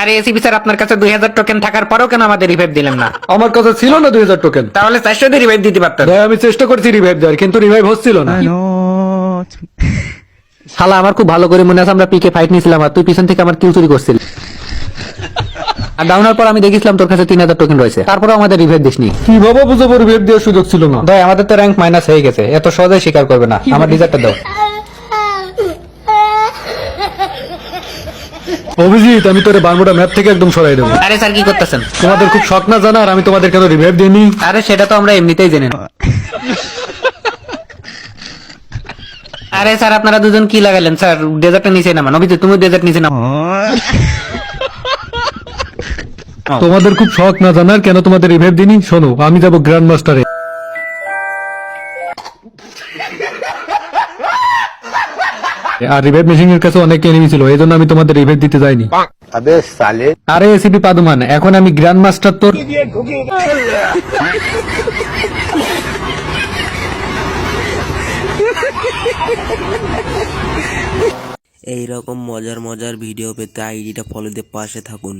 আরে ACP sir, আপনার কাছে 2000 টোকেন থাকার পরেও কেন আমাদের রিভাইভ দিলেন না? আমার কাছে ছিল না 2000 টোকেন। তাহলে 400 দিয়ে রিভাইভ দিতে পারতেন। ভাই আমি চেষ্টা করছি রিভাইভ দেওয়ার, কিন্তু রিভাইভ হচ্ছিল না। শালা আমার খুব ভালো করে মনে আছে, আমরা পিকে ফাইট নিয়েছিলাম আর তুই পিছন থেকে আমার কিল চুরি করছিলি। আর ডাউনের পর আমি দেখেছিলাম তোর কাছে 3000 টোকেন রয়েছে, তারপরেও আমাদের রিভাইভ দিসনি। কিভাবে বুঝাবো রিভাইভ দেওয়ার সুযোগ ছিল না? ভাই আমাদের তো র্যাঙ্ক মাইনাস হয়ে গেছে, এত সহজে স্বীকার করবে না। আমার ডিজার্টটা দাও। অভিজিৎ, আমি তোর বারমুডা ম্যাপ থেকে একদম সরাই দেবো। আরে স্যার কি করতেছেন? তোমাদের খুব শখ না জানার আমি তোমাদের কেন রিভাইভ দিইনি? আরে সেটা তো আমরা এমনিতেই জেনে নিই। আরে স্যার আপনারা দুজন কি লাগালেন? স্যার ডেজার্টটা নিচে নামান। অভিজিৎ তুমি ডেজার্ট নিচে নামো। তোমাদের খুব শখ না জানার কেন তোমাদের রিভাইভ দিইনি? শোনো, আমি যাবো গ্র্যান্ড মাস্টারে। আর রিভাইভ মেশিন এর কাছে অনেক এনিমি ছিল, এই জন্য আমি তোমাদের রিভাইভ দিতে যাইনি। আরে এসিপি পাদুমান, এখন আমি গ্র্যান্ড মাস্টার তোর। এই রকম মজার মজার ভিডিও পেতে আইডিটা ফলো দিয়ে পাশে থাকুন।